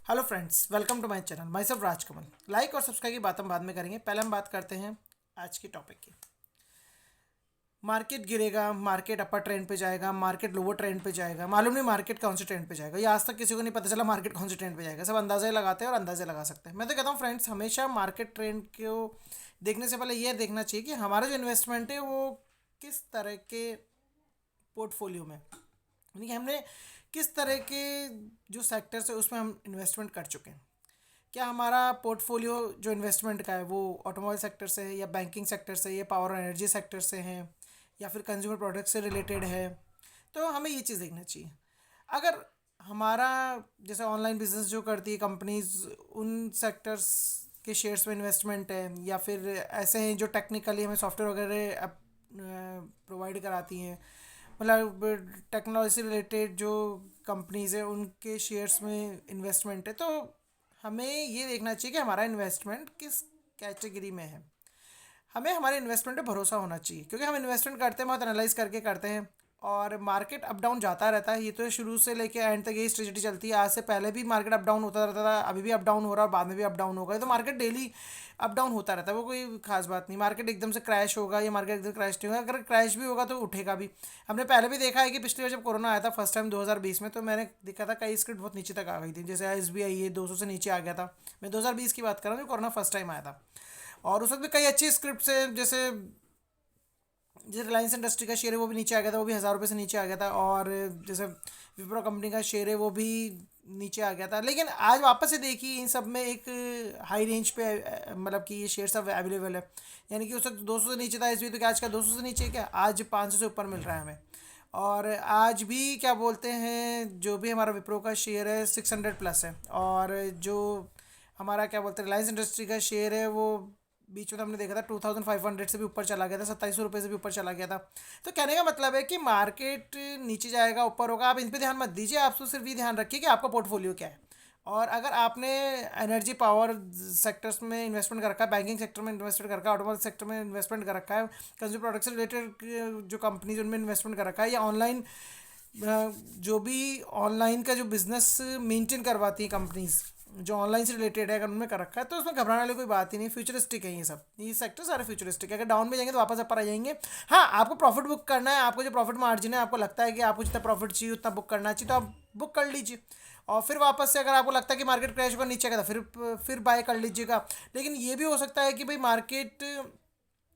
Hello friends, welcome to my channel. Myself Rajkamal. Like और subscribe की बात हम बाद में करेंगे। पहले हम बात करते हैं आज के टॉपिक की। मार्केट गिरेगा, मार्केट अपर ट्रेंड पे जाएगा, मार्केट लोअर ट्रेंड पे जाएगा, मालूम नहीं मार्केट कौन से ट्रेंड पे जाएगा। ये आज तक किसी को नहीं पता चला मार्केट कौन से ट्रेंड पे जाएगा। सब अंदाजे लगाते हैं और अंदाजे लगा सकते हैं। मैं तो कहता हूँ फ्रेंड्स, हमेशा मार्केट ट्रेंड को देखने से पहले ये देखना चाहिए कि हमारा जो इन्वेस्टमेंट है वो किस तरह के पोर्टफोलियो में, यानी कि हमने किस तरह के जो सेक्टर्स है उसमें हम इन्वेस्टमेंट कर चुके हैं। क्या हमारा पोर्टफोलियो जो इन्वेस्टमेंट का है वो ऑटोमोबाइल सेक्टर से है, या बैंकिंग सेक्टर से, या पावर और एनर्जी सेक्टर से है, या फिर कंज्यूमर प्रोडक्ट से रिलेटेड है। तो हमें ये चीज़ देखना चाहिए। अगर हमारा जैसे ऑनलाइन बिजनेस जो करती है कंपनीज, उन सेक्टर्स के शेयर्स में इन्वेस्टमेंट है, या फिर ऐसे हैं जो टेक्निकली हमें सॉफ्टवेयर वगैरह प्रोवाइड कराती हैं, मतलब टेक्नोलॉजी से रिलेटेड जो कंपनीज है उनके शेयर्स में इन्वेस्टमेंट है, तो हमें ये देखना चाहिए कि हमारा इन्वेस्टमेंट किस कैटेगरी में है। हमें हमारे इन्वेस्टमेंट पे भरोसा होना चाहिए, क्योंकि हम इन्वेस्टमेंट करते हैं बहुत एनालाइज करके करते हैं। और मार्केट अप डाउन जाता रहता है, ये तो शुरू से लेके एंड तक यही स्ट्रेटजी चलती है। आज से पहले भी मार्केट अप डाउन होता रहता था, अभी भी अप डाउन हो रहा है और बाद में भी अप डाउन होगा। ये तो मार्केट डेली अप डाउन होता रहता है, वो कोई खास बात नहीं। मार्केट एकदम से क्रैश होगा या मार्केट एकदम क्रैश नहीं होगा, अगर क्रैश भी होगा तो उठेगा भी। हमने पहले भी देखा है कि पिछली बार जब कोरोना आया था फर्स्ट टाइम 2020 में, तो मैंने देखा था कई स्क्रिप्ट बहुत नीचे तक आ गई थी। जैसे SBI ये 200 से नीचे आ गया था। मैं 2020 की बात कर रहा हूँ, जो कोरोना फर्स्ट टाइम आया था। और उस वक्त भी कई अच्छी स्क्रिप्ट है, जैसे जैसे रिलायंस इंडस्ट्री का शेयर है वो भी नीचे आ गया था, वो भी 1,000 रुपये से नीचे आ गया था। और जैसे विप्रो कंपनी का शेयर है वो भी नीचे आ गया था। लेकिन आज वापस से देखिए इन सब में एक हाई रेंज पे मतलब कि ये शेयर सब अवेलेबल है। यानी कि उस वक्त 200 से नीचे था SBI, तो क्या आज का 200 से नीचे है क्या? आज 500 से ऊपर मिल रहा है हमें। और आज भी क्या बोलते हैं, जो भी हमारा विप्रो का शेयर है 600 प्लस है। और जो हमारा क्या बोलते हैं रिलायंस इंडस्ट्री का शेयर है, वो बीच में तो हमने देखा था 2500 से भी ऊपर चला गया था, 2700 रुपये से भी ऊपर चला गया था। तो कहने का मतलब है कि मार्केट नीचे जाएगा ऊपर होगा, आप इन पे ध्यान मत दीजिए। आप तो सिर्फ ये ध्यान रखिए कि आपका पोर्टफोलियो क्या है। और अगर आपने एनर्जी पावर सेक्टर्स में इन्वेस्टमेंट कर रखा है, बैंकिंग सेक्टर में इन्वेस्टमेंट कर रखा है, ऑटोमोबाइल सेक्टर में इन्वेस्टमेंट कर रखा है, कंज्यूमर प्रोडक्ट से रिलेटेड जो कंपनीज उनमें इन्वेस्टमेंट कर रखा है, या ऑनलाइन जो भी ऑनलाइन का जो बिजनेस मेंटेन करवाती है कंपनीज जो ऑनलाइन से रिलेटेड है, अगर उनमें कर रखा है, तो उसमें घबराने वाली कोई बात ही नहीं। फ्यूचरिस्टिक है ये सब, ये सेक्टर सारे फ्यूचरिस्टिक है। अगर डाउन में जाएंगे तो वापस अपर आ जाएंगे। हाँ, आपको प्रॉफिट बुक करना है, आपको जो प्रॉफिट मार्जिन है, आपको लगता है कि आपको जितना प्रॉफिट चाहिए उतना बुक करना चाहिए, तो आप बुक कर लीजिए। और फिर वापस से अगर आपको लगता है कि मार्केट क्रैश होगा, नीचे का, तो फिर बाय कर लीजिएगा। लेकिन ये भी हो सकता है कि भाई मार्केट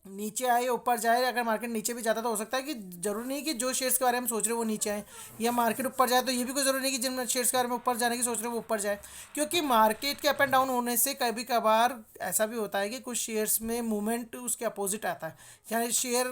नीचे आए ऊपर जाए। अगर मार्केट नीचे भी जाता तो हो सकता है कि जरूरी नहीं कि जो शेयर्स के बारे में सोच रहे हो वो नीचे आए, या मार्केट ऊपर जाए तो ये भी कोई ज़रूरी नहीं कि जिन शेयर्स के बारे में ऊपर जाने की सोच रहे हो वो ऊपर जाए। क्योंकि मार्केट के अप एंड डाउन होने से कभी कभार ऐसा भी होता है कि कुछ शेयर्स में मूवमेंट उसके अपोजिट आता है। यानी शेयर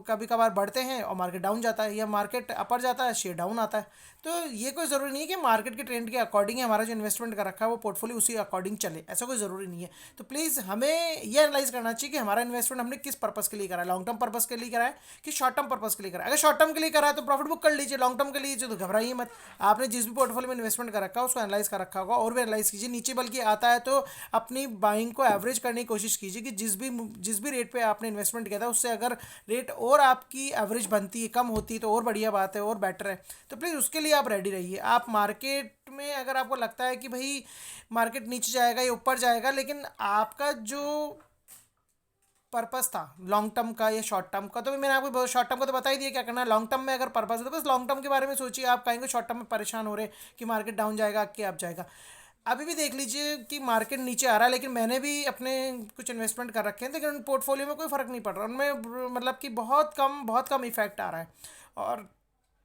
कभी कभार बढ़ते हैं और मार्केट डाउन जाता है, या मार्केट अपर जाता है शेयर डाउन आता है। तो ये कोई ज़रूरी नहीं है कि मार्केट के ट्रेंड के अकॉर्डिंग है हमारा जो इन्वेस्टमेंट कर रखा है वो पोर्टफोलियो उसी अकॉर्डिंग चले, ऐसा कोई ज़रूरी नहीं है। तो प्लीज़ हमें ये एनालाइज करना चाहिए कि हमारा इन्वेस्टमेंट हमने किस पर्पस के लिए करा है। लॉन्ग टर्म पर्पस के लिए करा है कि शॉर्ट टर्म पर्पस के लिए करा है। अगर शॉर्ट टर्म के लिए करा है तो प्रॉफिट बुक कर लीजिए, लॉन्ग टर्म के लिए तो घबराइए मत। आपने जिस भी पोर्टफोलियो में इन्वेस्टमेंट कर रखा है उसको एनालाइज कर रखा होगा, और भी एनालाइज कीजिए। नीचे बल्कि आता है तो अपनी बाइंग को एवरेज करने की कोशिश कीजिए कि जिस भी रेट पे आपने इन्वेस्टमेंट किया था उससे अगर रेट और आपकी एवरेज बनती है, कम होती है, तो और बढ़िया बात है और बेटर है। तो प्लीज़ उसके लिए आप रेडी रहिए। आप मार्केट में अगर आपको लगता है कि भाई मार्केट नीचे जाएगा या ऊपर जाएगा, लेकिन आपका जो पर्पस था लॉन्ग टर्म का या शॉर्ट टर्म का, तो मैंने आपको शॉर्ट टर्म का तो बता ही दिया क्या करना है। लॉन्ग टर्म में अगर पर्पस है तो बस लॉन्ग टर्म के बारे में सोचिए। आप कहेंगे शॉर्ट टर्म में परेशान हो रहे कि मार्केट डाउन जाएगा कि अप जाएगा। अभी भी देख लीजिए कि मार्केट नीचे आ रहा है, लेकिन मैंने भी अपने कुछ इन्वेस्टमेंट कर रखे हैं, लेकिन उन पोर्टफोलियो में कोई फ़र्क नहीं पड़ रहा उनमें, मतलब कि बहुत कम इफेक्ट आ रहा है। और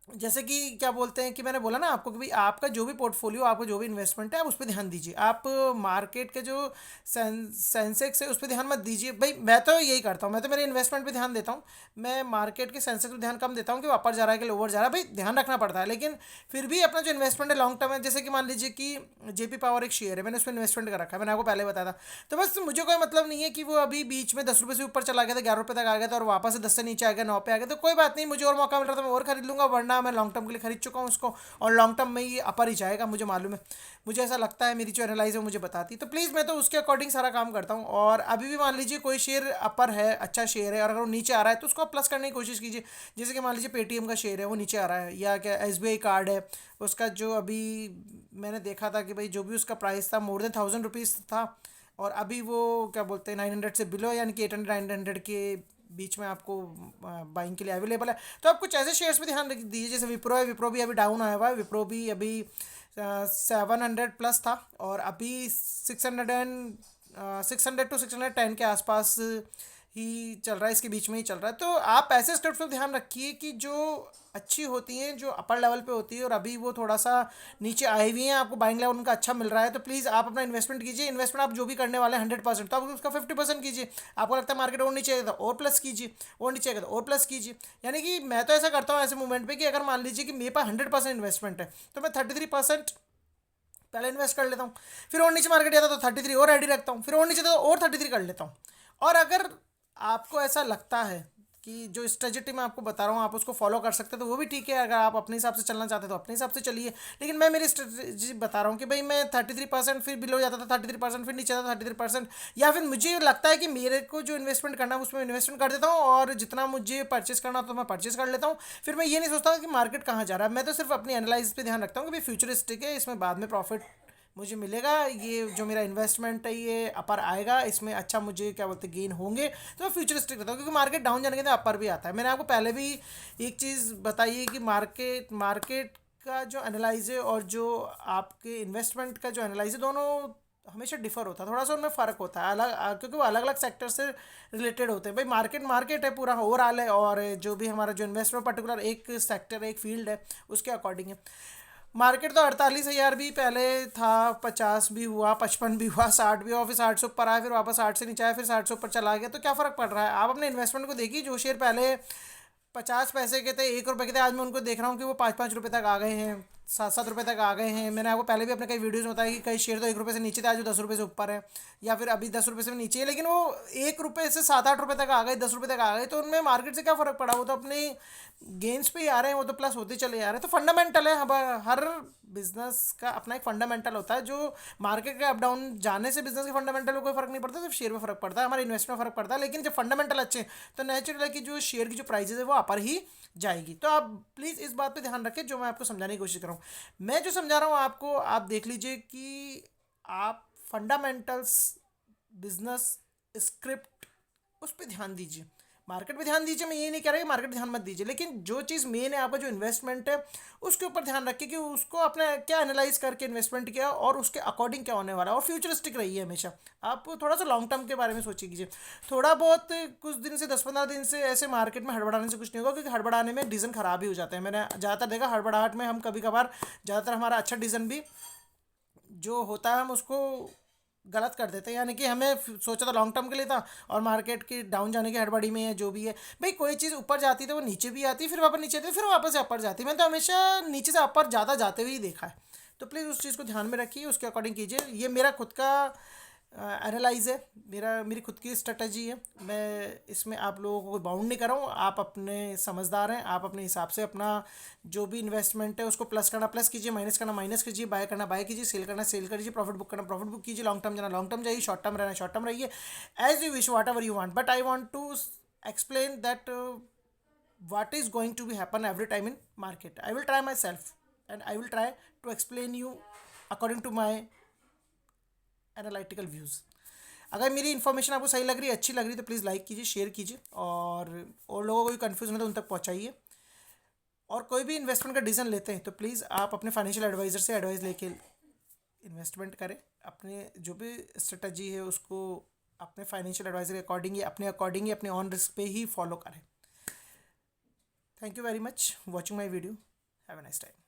जैसे कि क्या बोलते हैं कि मैंने बोला ना आपको कि भाई आपका जो भी पोर्टफोलियो, आपका जो भी इन्वेस्टमेंट है, आप उस पर ध्यान दीजिए। आप मार्केट के जो सेंसेक्स है उस पर ध्यान मत दीजिए। भाई मैं तो यही करता हूँ, मैं तो मेरे इन्वेस्टमेंट पे ध्यान देता हूँ। मैं मार्केट के सेंसेक्स पे ध्यान कम देता हूँ कि ऊपर जा रहा है कि लोअर जा रहा है, भाई ध्यान रखना पड़ता है। लेकिन फिर भी अपना जो इन्वेस्टमेंट है लॉन्ग टर्म है, जैसे कि मान लीजिए कि JP पावर एक शेयर है, मैंने उस पर इन्वेस्टमेंट कर रखा है, मैंने आपको पहले बताया था। तो बस मुझे कोई मतलब नहीं है कि वो अभी बीच में 10 रुपये से ऊपर चला गया था, 11 रुपये तक आ गया था, और वापस से 10 से नीचे आ गया, 9 पे आ गया, तो कोई बात नहीं। मुझे और मौका मिल रहा था मैं और खरीद लूँगा, वरना खरीदूंगा, मैं लॉन्ग टर्म के लिए खरीद चुका हूँ उसको, और लॉन्ग टर्म में ये अपर ही जाएगा, मुझे मालूम है, मुझे ऐसा लगता है, मेरी जो एनालाइज है वो मुझे बताती है। तो प्लीज़ मैं तो उसके अकॉर्डिंग सारा काम करता हूँ। और अभी भी मान लीजिए कोई शेयर अपर है, अच्छा शेयर है, और अगर वो नीचे आ रहा है तो उसको आप प्लस करने की कोशिश कीजिए। जैसे कि मान लीजिए पेटीएम का शेयर है वो नीचे आ रहा है, या क्या एसबीआई कार्ड है, उसका जो अभी मैंने देखा था कि भाई जो भी उसका प्राइस था मोर देन 1000 रुपीज़ था, और अभी वो क्या बोलते हैं 900 से बिलो, यानी कि 800 900 के बीच में आपको बाइंग के लिए अवेलेबल है। तो आप कुछ ऐसे शेयर्स पे ध्यान रख दीजिए, जैसे विप्रो है, विप्रो भी अभी डाउन आया हुआ है, विप्रो भी अभी 700 प्लस था, और अभी 600 टू 610 के आसपास ही चल रहा है, इसके बीच में ही चल रहा है। तो आप ऐसे स्क्रिप्ट पर ध्यान रखिए कि जो अच्छी होती हैं, जो अपर लेवल पे होती है, और अभी वो थोड़ा सा नीचे आए हुई हैं, आपको बाइंग लेवल उनका अच्छा मिल रहा है, तो प्लीज़ आप अपना इन्वेस्टमेंट कीजिए। इन्वेस्टमेंट आप जो भी करने वाले हैं 100%, तो आप उसका 50% कीजिए। आपको लगता है मार्केट और नीचे आएगा तो और प्लस कीजिए, और नीचे आएगा तो और प्लस कीजिए। यानी कि मैं तो ऐसा करता हूँ ऐसे मोमेंट पे कि अगर मान लीजिए कि मेरे पास 100% इन्वेस्टमेंट है, तो मैं 33% पहले इन्वेस्ट कर लेता हूँ, फिर और नीचे मार्केट जाता तो 33 और रेडी रखता हूँ, फिर और नीचे तो और 33 कर लेता हूँ। और अगर आपको ऐसा लगता है कि जो स्ट्रेटजी मैं आपको बता रहा हूँ आप उसको फॉलो कर सकते हैं, तो वो भी ठीक है। अगर आप अपने हिसाब से चलना चाहते हैं तो अपने हिसाब से चलिए, लेकिन मैं मेरी स्ट्रेटजी बता रहा हूँ कि भाई मैं 33%, फिर बिलो जाता था 33%, फिर नीचे आता था 33%, या फिर मुझे लगता है कि मेरे को जो इन्वेस्टमेंट करना है उसमें इन्वेस्टमेंट कर देता हूँ, और जितना मुझे परचेस करना तो मैं परचेस कर लेता हूँ। फिर मैं ये नहीं सोचता कि मार्केट कहाँ जा रहा है, मैं तो सिर्फ अपनी एनालिसिस पे ध्यान रखता हूँ कि भाई फ्यूचरिस्टिक है, इसमें बाद में प्रॉफिट मुझे मिलेगा, ये जो मेरा इन्वेस्टमेंट है ये अपर आएगा, इसमें अच्छा मुझे क्या बोलते गेन होंगे, तो मैं फ्यूचरिस्टिक रहता हूँ। क्योंकि मार्केट डाउन जाने के बाद अपर भी आता है। मैंने आपको पहले भी एक चीज़ बताई है कि मार्केट मार्केट का जो एनालाइज है और जो आपके इन्वेस्टमेंट का जो एनालाइज है, दोनों हमेशा डिफर होता है, थोड़ा सा उनमें फ़र्क होता है क्योंकि वो अलग अलग सेक्टर से रिलेटेड होते हैं। भाई मार्केट मार्केट है, पूरा ओवरऑल है, और जो भी हमारा जो इन्वेस्टमेंट पर्टिकुलर एक सेक्टर एक फील्ड है उसके अकॉर्डिंग है। मार्केट तो 48,000 भी पहले था, 50 भी हुआ, 55 भी हुआ, 60 भी हुआ, फिर 60 से ऊपर आया, फिर वापस 60 से नीचे आया, फिर 60 से ऊपर चला गया। तो क्या फ़र्क पड़ रहा है, आप अपने इन्वेस्टमेंट को देखिए। जो शेयर पहले 50 पैसे के थे, 1 रुपये के थे, आज मैं उनको देख रहा हूँ कि वो 5-5 रुपये तक आ गए हैं, 7-7 रुपये तक आ गए हैं। मैंने आपको पहले भी अपने कई वीडियोस में बताया कि कई शेयर तो 1 रुपये से नीचे थे, आज वो 10 रुपये से ऊपर है, या फिर अभी 10 रुपये से भी नीचे है, लेकिन वो 1 रुपये से 7-8 रुपये तक आ गए, 10 रुपये तक आ गए। तो उनमें मार्केट से क्या फ़र्क पड़ा, वो तो अपने गेंस पे ही आ रहे हैं, वो तो प्लस होते चले आ रहे हैं। तो फंडामेंटल है, हर बिजनेस का अपना एक फंडामेंटल होता है। जो मार्केट के अप डाउन जाने से बिजनेस के फंडामेंटल में कोई फर्क नहीं पड़ता, सिर्फ शेयर में फर्क पड़ता है, हमारे इन्वेस्टमेंट में फर्क पड़ता है। लेकिन जब फंडामेंटल अच्छे हैं तो नेचुरल है कि जो शेयर की जो प्राइजेस है वो अपर ही जाएगी। तो आप प्लीज़ इस बात पे ध्यान रखें जो मैं आपको समझाने की कोशिश कर रहा हूँ। मैं जो समझा रहा हूँ आपको, आप देख लीजिए कि आप फंडामेंटल्स, बिजनेस स्क्रिप्ट, उस पर ध्यान दीजिए। मार्केट पे ध्यान दीजिए, मैं ये नहीं कह रहा कि मार्केट पे ध्यान मत दीजिए, लेकिन जो चीज़ मेन है आपका जो इन्वेस्टमेंट है उसके ऊपर ध्यान रखिए कि उसको आपने क्या एनालाइज करके इन्वेस्टमेंट किया और उसके अकॉर्डिंग क्या होने वाला है। और फ्यूचरिस्टिक रहिए हमेशा, आप थोड़ा सा लॉन्ग टर्म के बारे में सोचिए कीजिए। थोड़ा बहुत कुछ दिन से 10-15 दिन से ऐसे मार्केट में हड़बड़ाने से कुछ नहीं होगा, क्योंकि हड़बड़ाने में डिसीजन खराब ही हो जाते हैं। मैंने ज़्यादातर देखा हड़बड़ाहट में हम कभी कभार ज़्यादातर हमारा अच्छा डिसीजन भी जो होता है हम उसको गलत कर देते हैं। यानी कि हमें सोचा था लॉन्ग टर्म के लिए था, और मार्केट की डाउन जाने की हड़बड़ी में है जो भी है, भाई कोई चीज़ ऊपर जाती है तो वो नीचे भी आती है, फिर वापस नीचे आती है, फिर वापस से अपर जाती है। मैंने तो हमेशा नीचे से अपर ज़्यादा जाते हुए ही देखा है। तो प्लीज़ उस चीज़ को ध्यान में रखिए, उसके अकॉर्डिंग कीजिए। ये मेरा खुद का एनालाइज है, मेरी खुद की स्ट्रेटजी है। मैं इसमें आप लोगों को बाउंड नहीं कर रहा हूँ, आप अपने समझदार हैं, आप अपने हिसाब से अपना जो भी इन्वेस्टमेंट है उसको प्लस करना प्लस कीजिए, माइनस करना माइनस कीजिए, बाय करना बाय कीजिए, सेल करना सेल करिए, प्रॉफिट बुक करना प्रॉफिट बुक कीजिए, लॉन्ग टर्म जाना लॉन्ग टर्म जाइए, शॉर्ट टर्म रहना शॉर्ट टर्म रहिए, as you wish, whatever you want. But I want to explain that what is going to be happen every time in market. I will try myself and I will try to explain you according to my analytical views. अगर मेरी information आपको सही लग रही है, अच्छी लग रही है, तो प्लीज़ लाइक कीजिए, शेयर कीजिए, और लोगों को कोई कन्फ्यूजन है तो उन तक पहुंचाइए। और कोई भी इन्वेस्टमेंट का डिसीजन लेते हैं तो प्लीज़ आप अपने फाइनेंशियल एडवाइज़र से एडवाइस लेके इन्वेस्टमेंट करें। अपने जो भी स्ट्रेटजी है उसको अपने फाइनेंशियल एडवाइजर के अकॉर्डिंग ही अपने ऑन रिस्क पे ही फॉलो करें। Thank you very much watching my video. Have a nice time.